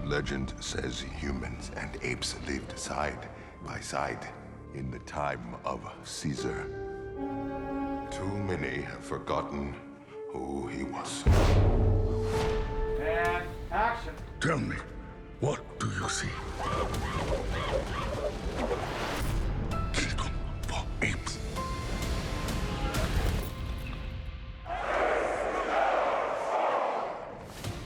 Legend says humans and apes lived side by side in the time of Caesar. Too many have forgotten who he was. And action. Tell me, what do you see? Kingdom for apes.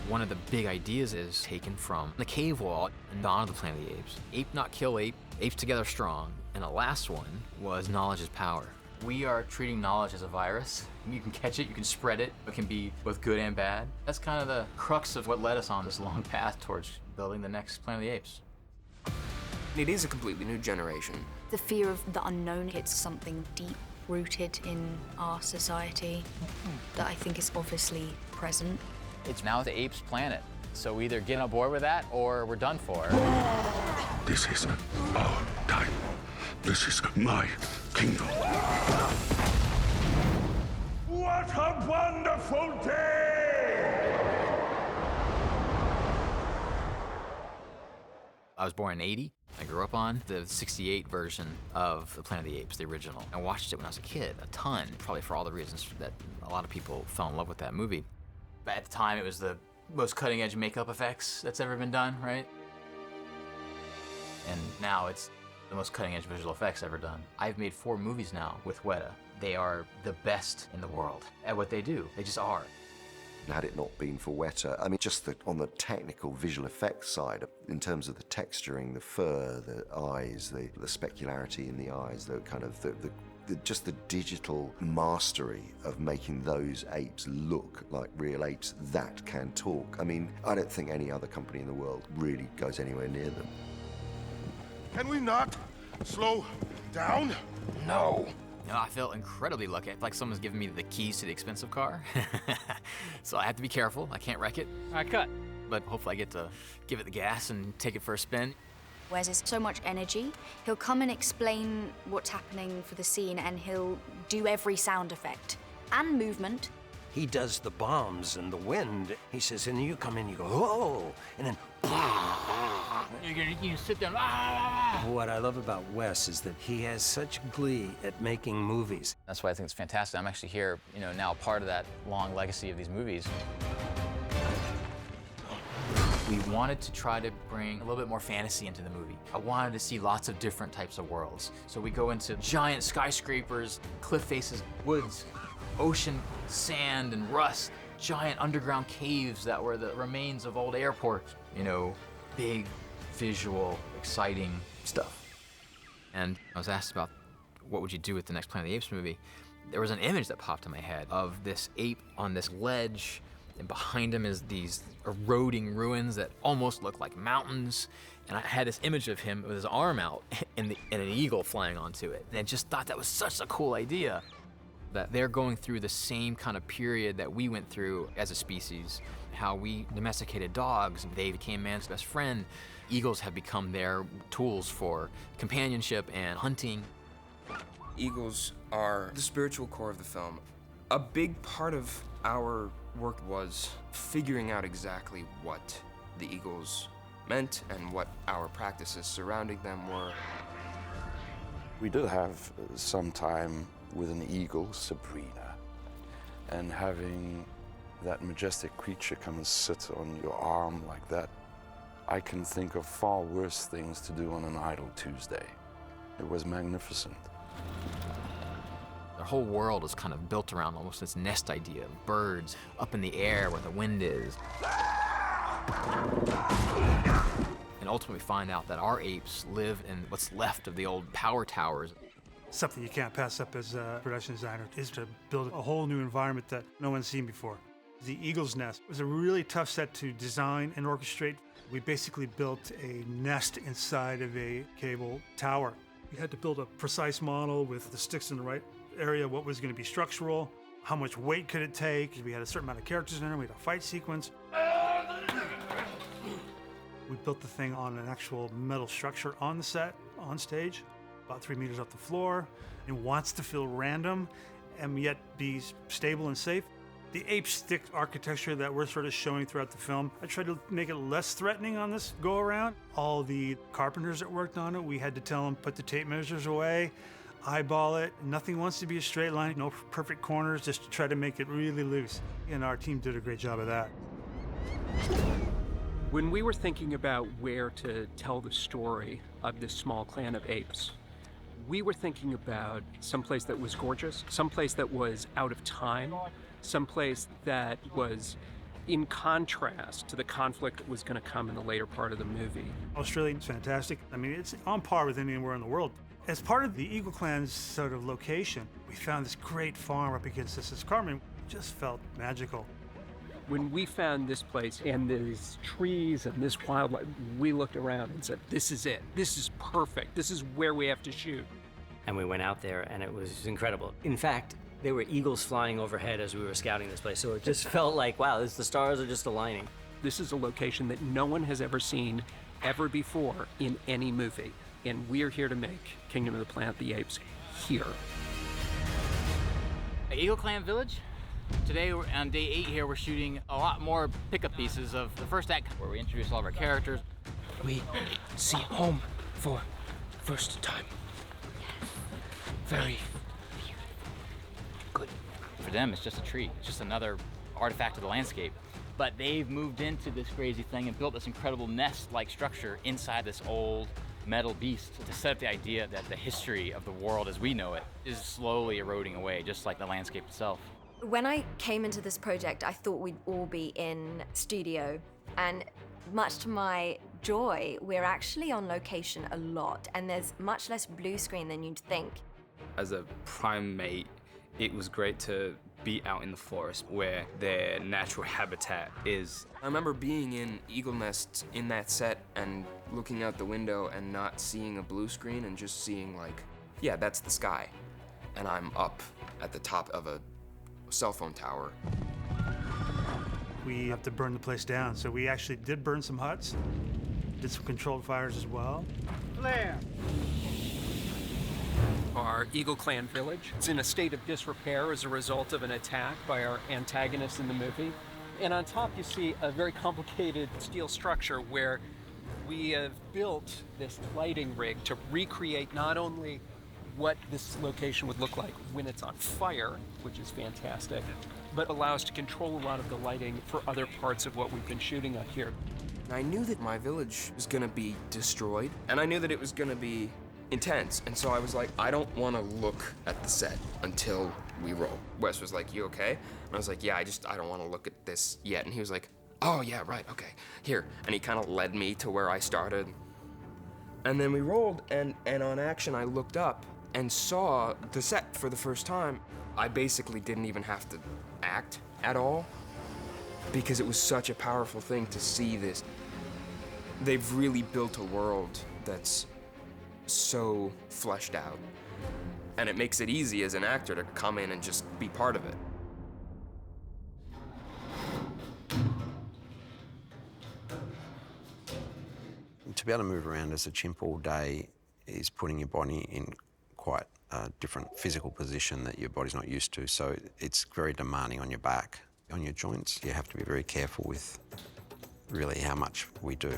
One of the big ideas is taken from the cave wall in Dawn of the Planet of the Apes. Ape not kill ape, apes together strong. And the last one was knowledge is power. We are treating knowledge as a virus. You can catch it, you can spread it. It can be both good and bad. That's kind of the crux of what led us on this long path towards building the next Planet of the Apes. It is a completely new generation. The fear of the unknown, it's something deep-rooted in our society that I think is obviously present. It's now the apes' planet. So we either get on board with that or we're done for. This is our time. This is my kingdom. What a wonderful day! I was born in '80. I grew up on the '68 version of the Planet of the Apes, the original. I watched it when I was a kid, a ton, probably for all the reasons that a lot of people fell in love with that movie. But at the time, it was the most cutting-edge makeup effects that's ever been done, right? And now it's the most cutting-edge visual effects ever done. I've made 4 movies now with Weta. They are the best in the world at what they do. They just are. Had it not been for Weta, I mean, just on the technical visual effects side, in terms of the texturing, the fur, the eyes, the specularity in the eyes, the kind of just the digital mastery of making those apes look like real apes that can talk. I mean, I don't think any other company in the world really goes anywhere near them. Can we not slow down? No. No, I feel incredibly lucky. I feel like someone's giving me the keys to the expensive car. So I have to be careful. I can't wreck it. All right, cut. But hopefully I get to give it the gas and take it for a spin. Wes has so much energy. He'll come and explain what's happening for the scene, and he'll do every sound effect and movement. He does the bombs and the wind. He says, and you come in, you go, oh, and then, You sit down. What I love about Wes is that he has such glee at making movies. That's why I think it's fantastic. I'm actually here, now part of that long legacy of these movies. We wanted to try to bring a little bit more fantasy into the movie. I wanted to see lots of different types of worlds. So we go into giant skyscrapers, cliff faces, woods, ocean, sand, and rust, giant underground caves that were the remains of old airports. Big, visual, exciting stuff. And I was asked about what would you do with the next Planet of the Apes movie. There was an image that popped in my head of this ape on this ledge, and behind him is these eroding ruins that almost look like mountains. And I had this image of him with his arm out and an eagle flying onto it. And I just thought that was such a cool idea, that they're going through the same kind of period that we went through as a species. How we domesticated dogs, they became man's best friend. Eagles have become their tools for companionship and hunting. Eagles are the spiritual core of the film. A big part of our work was figuring out exactly what the eagles meant and what our practices surrounding them were. We did have some time with an eagle, Sabrina, and having that majestic creature come and sit on your arm like that, I can think of far worse things to do on an idle Tuesday. It was magnificent. Their whole world is kind of built around almost this nest idea of birds up in the air where the wind is. And ultimately find out that our apes live in what's left of the old power towers. Something you can't pass up as a production designer is to build a whole new environment that no one's seen before. The Eagle's Nest was a really tough set to design and orchestrate. We basically built a nest inside of a cable tower. We had to build a precise model with the sticks in the right area, what was going to be structural, how much weight could it take. We had a certain amount of characters in there, we had a fight sequence. We built the thing on an actual metal structure on the set, on stage, about 3 meters off the floor. It wants to feel random and yet be stable and safe. The ape stick architecture that we're sort of showing throughout the film, I tried to make it less threatening on this go around. All the carpenters that worked on it, we had to tell them, put the tape measures away, eyeball it. Nothing wants to be a straight line, no perfect corners, just to try to make it really loose. And our team did a great job of that. When we were thinking about where to tell the story of this small clan of apes, we were thinking about someplace that was gorgeous, someplace that was out of time, someplace that was in contrast to the conflict that was going to come in the later part of the movie. Australia's fantastic. I mean, it's on par with anywhere in the world. As part of the Eagle Clan's sort of location, we found this great farm up against this escarpment. It just felt magical. When we found this place and these trees and this wildlife, we looked around and said, this is it. This is perfect. This is where we have to shoot. And we went out there and it was incredible. In fact, there were eagles flying overhead as we were scouting this place, so it just felt like, wow, the stars are just aligning. This is a location that no one has ever seen ever before in any movie, and we're here to make Kingdom of the Planet of the Apes here. Eagle Clan Village. Today, on day 8 here, we're shooting a lot more pickup pieces of the first act, where we introduce all of our characters. We see home for the first time. Very good. For them, it's just a tree. It's just another artifact of the landscape. But they've moved into this crazy thing and built this incredible nest-like structure inside this old metal beast to set up the idea that the history of the world as we know it is slowly eroding away, just like the landscape itself. When I came into this project, I thought we'd all be in studio, and much to my joy, we're actually on location a lot, and there's much less blue screen than you'd think. As a primate, it was great to be out in the forest where their natural habitat is. I remember being in Eagle Nest in that set and looking out the window and not seeing a blue screen and just seeing like, yeah, that's the sky. And I'm up at the top of a cell phone tower. We have to burn the place down, so we actually did burn some huts, did some controlled fires as well. Flare! Our Eagle Clan village. It's in a state of disrepair as a result of an attack by our antagonist in the movie. And on top you see a very complicated steel structure where we have built this lighting rig to recreate not only what this location would look like when it's on fire, which is fantastic, but allow us to control a lot of the lighting for other parts of what we've been shooting up here. I knew that my village was gonna be destroyed, and I knew that it was gonna be intense, and so I was like, I don't want to look at the set until we roll. Wes was like, you okay? And I was like, yeah, I don't want to look at this yet. And he was like, oh yeah, right, okay, here. And he kind of led me to where I started. And then we rolled, and on action I looked up and saw the set for the first time. I basically didn't even have to act at all because it was such a powerful thing to see this. They've really built a world that's so fleshed out, and it makes it easy as an actor to come in and just be part of it. To be able to move around as a chimp all day is putting your body in quite a different physical position that your body's not used to, so it's very demanding on your back, on your joints. You have to be very careful with really how much we do.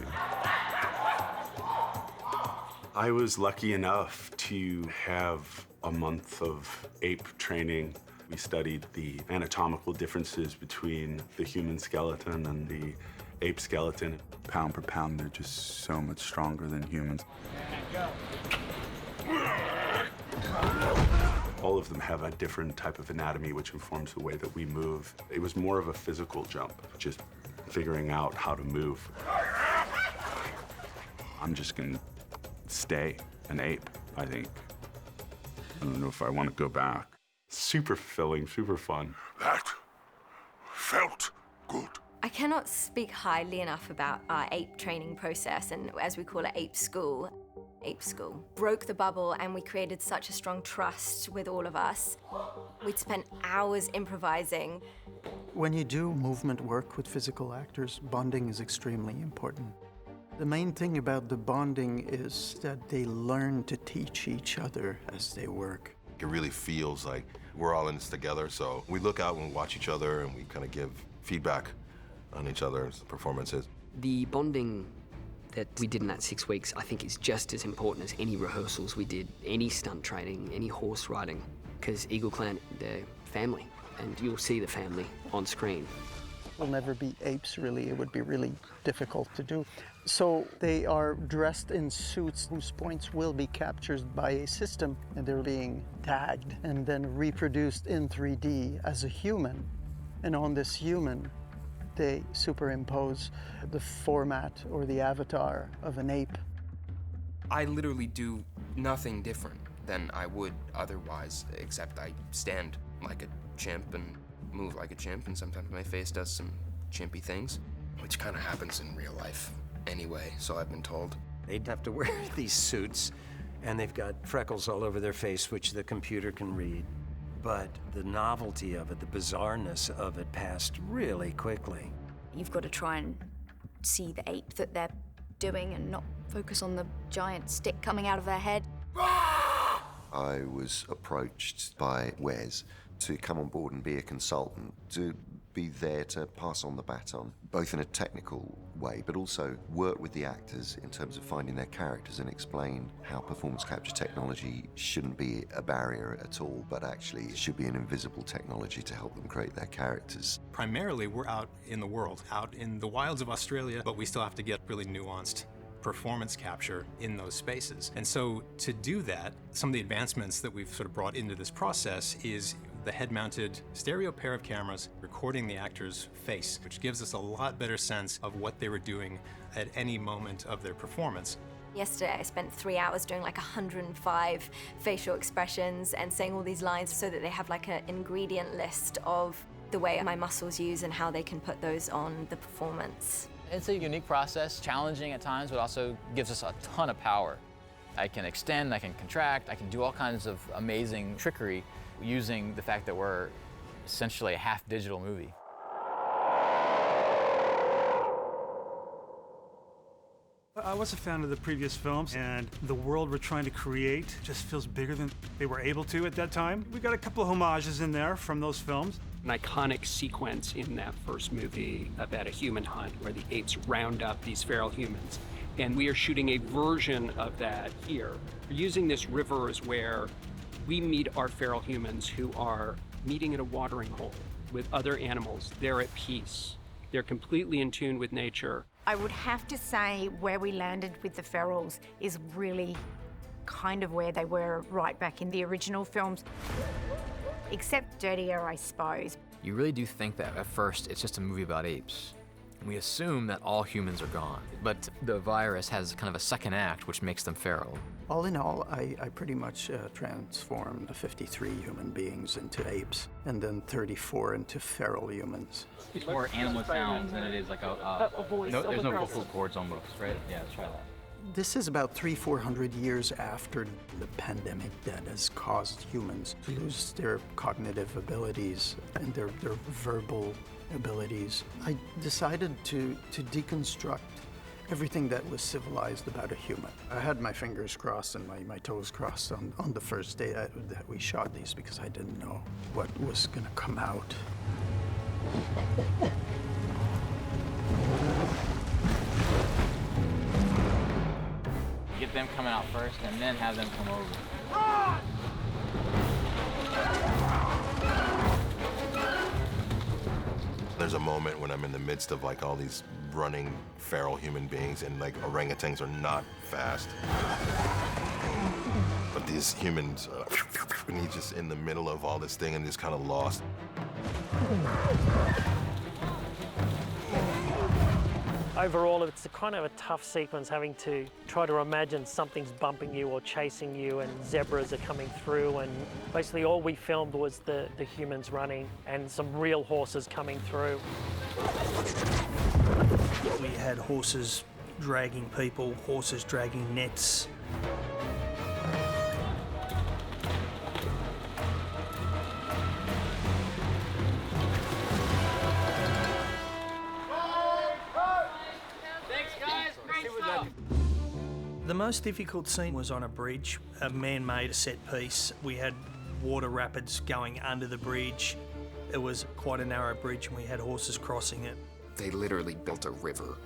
I was lucky enough to have a month of ape training. We studied the anatomical differences between the human skeleton and the ape skeleton. Pound per pound, they're just so much stronger than humans. All of them have a different type of anatomy which informs the way that we move. It was more of a physical jump, just figuring out how to move. I'm just gonna stay an ape, I think. I don't know if I want to go back. Super fulfilling, super fun. That felt good. I cannot speak highly enough about our ape training process, and as we call it, Ape School. Ape School broke the bubble, and we created such a strong trust with all of us. We'd spent hours improvising. When you do movement work with physical actors, bonding is extremely important. The main thing about the bonding is that they learn to teach each other as they work. It really feels like we're all in this together, so we look out and we watch each other and we kind of give feedback on each other's performances. The bonding that we did in that 6 weeks, I think is just as important as any rehearsals we did, any stunt training, any horse riding, because Eagle Clan, they're family, and you'll see the family on screen. Will never be apes, really. It would be really difficult to do. So they are dressed in suits whose points will be captured by a system, and they're being tagged and then reproduced in 3D as a human. And on this human, they superimpose the format or the avatar of an ape. I literally do nothing different than I would otherwise, except I stand like a chimp and move like a chimp, and sometimes my face does some chimpy things, which kind of happens in real life anyway, so I've been told. They'd have to wear these suits, and they've got freckles all over their face, which the computer can read. But the novelty of it, the bizarreness of it passed really quickly. You've got to try and see the ape that they're doing and not focus on the giant stick coming out of their head. I was approached by Wes to come on board and be a consultant, to be there to pass on the baton, both in a technical way, but also work with the actors in terms of finding their characters and explain how performance capture technology shouldn't be a barrier at all, but actually it should be an invisible technology to help them create their characters. Primarily, we're out in the world, out in the wilds of Australia, but we still have to get really nuanced performance capture in those spaces. And so to do that, some of the advancements that we've sort of brought into this process is the head-mounted stereo pair of cameras recording the actor's face, which gives us a lot better sense of what they were doing at any moment of their performance. Yesterday, I spent 3 hours doing like 105 facial expressions and saying all these lines so that they have like an ingredient list of the way my muscles use and how they can put those on the performance. It's a unique process, challenging at times, but also gives us a ton of power. I can extend, I can contract, I can do all kinds of amazing trickery using the fact that we're essentially a half-digital movie. I was a fan of the previous films, and the world we're trying to create just feels bigger than they were able to at that time. We got a couple of homages in there from those films. An iconic sequence in that first movie about a human hunt where the apes round up these feral humans. And we are shooting a version of that here. We're using this river as where we meet our feral humans who are meeting at a watering hole with other animals. They're at peace. They're completely in tune with nature. I would have to say where we landed with the ferals is really kind of where they were right back in the original films, except dirtier, I suppose. You really do think that at first it's just a movie about apes. We assume that all humans are gone, but the virus has kind of a second act which makes them feral. All in all, I pretty much transformed 53 human beings into apes, and then 34 into feral humans. It's more animal sounds than it is like a voice. No, there's no vocal cords almost, right? Yeah, let's try that. This is about 300-400 years after the pandemic that has caused humans to lose their cognitive abilities and their verbal abilities. I decided to deconstruct everything that was civilized about a human. I had my fingers crossed and my toes crossed on the first day that we shot these because I didn't know what was gonna come out. Get them coming out first and then have them come over. There's a moment when I'm in the midst of like all these running feral human beings, and like orangutans are not fast. But these humans, and he's just in the middle of all this thing and just kind of lost. Overall, it's a kind of a tough sequence having to try to imagine something's bumping you or chasing you and zebras are coming through, and basically all we filmed was the humans running and some real horses coming through. We had horses dragging people, horses dragging nets. The most difficult scene was on a bridge, a man-made set piece. We had water rapids going under the bridge. It was quite a narrow bridge and we had horses crossing it. They literally built a river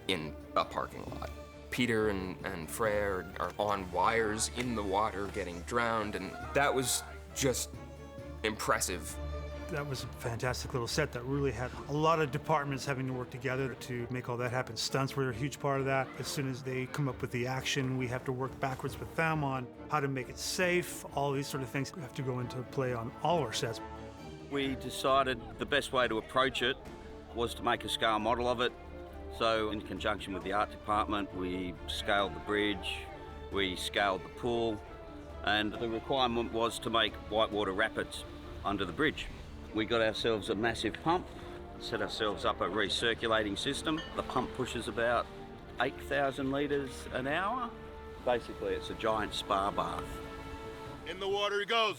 in a parking lot. Peter and Freyr are on wires in the water getting drowned, and that was just impressive. That was a fantastic little set that really had a lot of departments having to work together to make all that happen. Stunts were a huge part of that. As soon as they come up with the action, we have to work backwards with them on how to make it safe. All these sort of things have to go into play on all our sets. We decided the best way to approach it was to make a scale model of it. So in conjunction with the art department, we scaled the bridge, we scaled the pool, and the requirement was to make whitewater rapids under the bridge. We got ourselves a massive pump, set ourselves up a recirculating system. The pump pushes about 8,000 litres an hour. Basically, it's a giant spa bath. In the water he goes.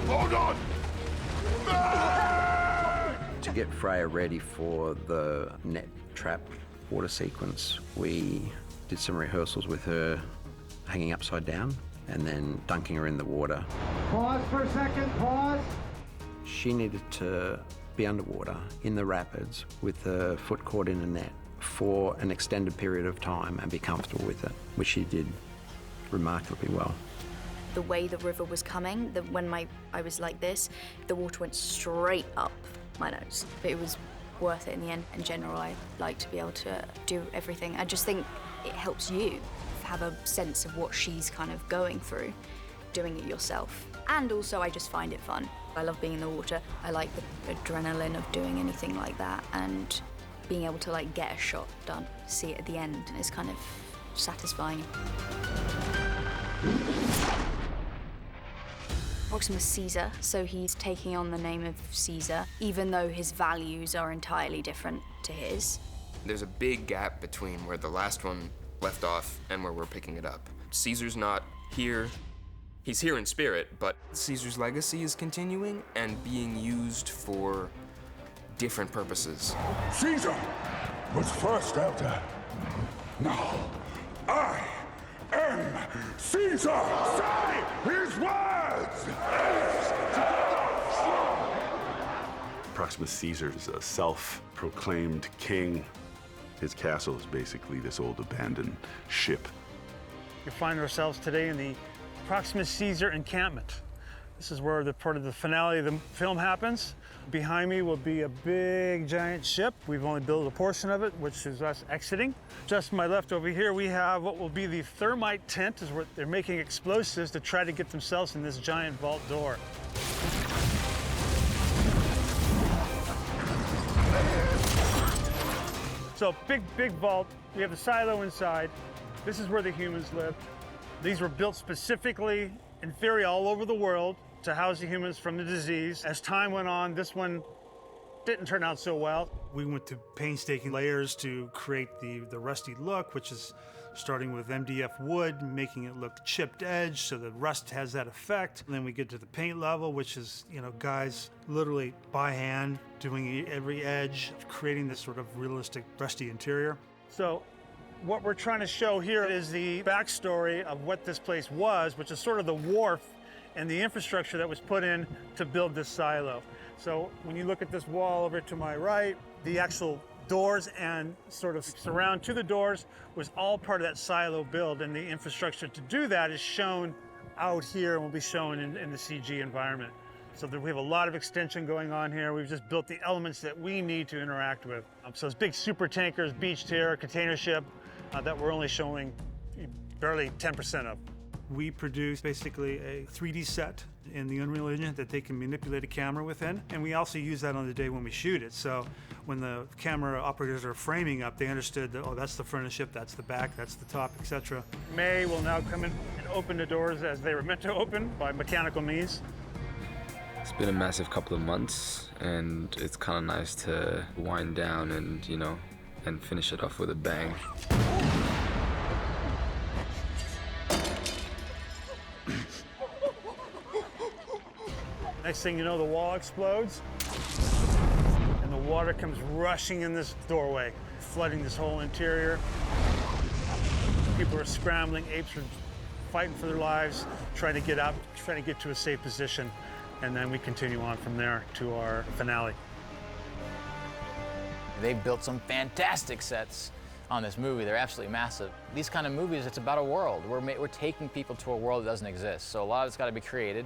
Hold on! To get Freya ready for the net trap water sequence, we did some rehearsals with her hanging upside down and then dunking her in the water. Pause for a second, pause. She needed to be underwater in the rapids with her foot caught in a net for an extended period of time and be comfortable with it, which she did remarkably well. The way the river was coming, when I was like this, the water went straight up my nose. But it was worth it in the end. In general, I like to be able to do everything. I just think it helps you have a sense of what she's kind of going through, doing it yourself. And also, I just find it fun. I love being in the water. I like the adrenaline of doing anything like that, and being able to like get a shot done, see it at the end is kind of satisfying. Proximus Caesar, so he's taking on the name of Caesar, even though his values are entirely different to his. There's a big gap between where the last one left off and where we're picking it up. Caesar's not here. He's here in spirit, but Caesar's legacy is continuing and being used for different purposes. Caesar was first elder. Now, I am Caesar! Say his words! Proximus Caesar is a self-proclaimed king. His castle is basically this old abandoned ship. We find ourselves today in the Proximus Caesar encampment. This is where the part of the finale of the film happens. Behind me will be a big giant ship. We've only built a portion of it, which is us exiting. Just to my left over here, we have what will be the thermite tent, is where they're making explosives to try to get themselves in this giant vault door. So big vault. We have the silo inside. This is where the humans live. These were built specifically, in theory, all over the world to house the humans from the disease. As time went on, this one didn't turn out so well. We went to painstaking layers to create the rusty look, which is starting with MDF wood, making it look chipped edge so the rust has that effect. And then we get to the paint level, which is, guys literally by hand doing every edge, creating this sort of realistic rusty interior. So what we're trying to show here is the backstory of what this place was, which is sort of the wharf and the infrastructure that was put in to build this silo. So when you look at this wall over to my right, the actual doors and sort of surround to the doors was all part of that silo build, and the infrastructure to do that is shown out here and will be shown in the CG environment. So we have a lot of extension going on here. We've just built the elements that we need to interact with. So it's big super tankers, beach tier, container ship that we're only showing barely 10% of. We produce basically a 3D set in the Unreal Engine that they can manipulate a camera within, and we also use that on the day when we shoot it. So when the camera operators are framing up, they understood that, oh, that's the front of the ship, that's the back, that's the top, etc. May will now come in and open the doors as they were meant to open by mechanical means. It's been a massive couple of months, and it's kind of nice to wind down and, and finish it off with a bang. Next thing you know, the wall explodes, and the water comes rushing in this doorway. flooding this whole interior. People are scrambling, apes are fighting for their lives, trying to get up, trying to get to a safe position, and then we continue on from there to our finale. They built some fantastic sets on this movie. They're absolutely massive. These kind of movies, it's about a world. We're taking people to a world that doesn't exist. So a lot of it's got to be created,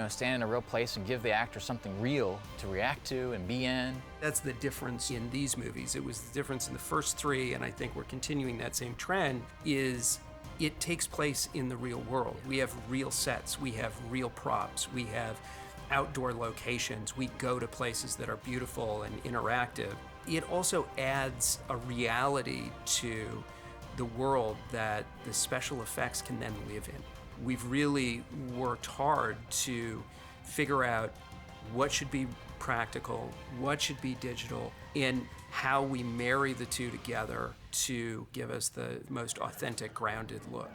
stand in a real place and give the actor something real to react to and be in. That's the difference in these movies. It was the difference in the first three, and I think we're continuing that same trend, is it takes place in the real world. We have real sets, we have real props, we have outdoor locations, we go to places that are beautiful and interactive. It also adds a reality to the world that the special effects can then live in. We've really worked hard to figure out what should be practical, what should be digital, and how we marry the two together to give us the most authentic, grounded look.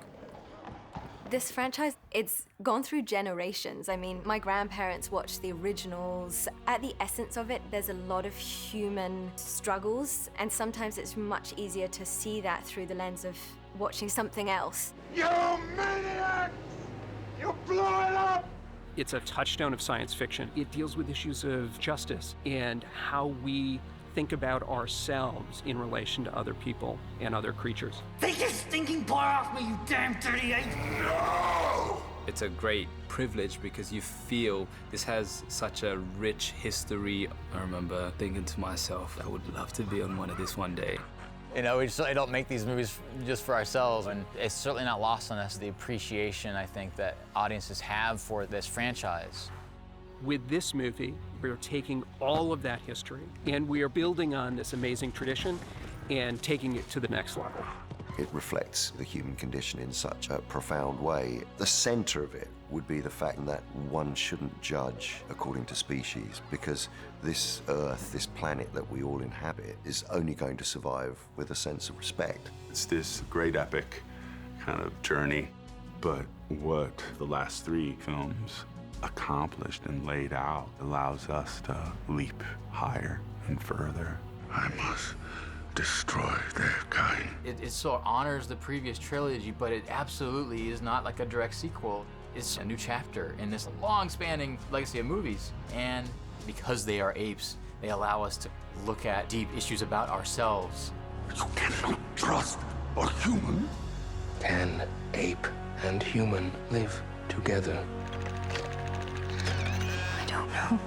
This franchise, it's gone through generations. I mean, my grandparents watched the originals. At the essence of it, there's a lot of human struggles, and sometimes it's much easier to see that through the lens of watching something else. You maniac! You blew it up! It's a touchstone of science fiction. It deals with issues of justice and how we think about ourselves in relation to other people and other creatures. Take your stinking paw off me, you damn 38! No! It's a great privilege because you feel this has such a rich history. I remember thinking to myself, I would love to be on one of this one day. We certainly don't make these movies just for ourselves, and it's certainly not lost on us the appreciation, I think, that audiences have for this franchise. With this movie, we're taking all of that history and we are building on this amazing tradition and taking it to the next level. It reflects the human condition in such a profound way. The center of it would be the fact that one shouldn't judge according to species, because this Earth, this planet that we all inhabit, is only going to survive with a sense of respect. It's this great epic kind of journey, but what the last three films accomplished and laid out allows us to leap higher and further. I must destroy their kind. It still honors the previous trilogy, but it absolutely is not like a direct sequel. It's a new chapter in this long-spanning legacy of movies. And because they are apes, they allow us to look at deep issues about ourselves. You cannot trust a human. Can ape and human live together? I don't know.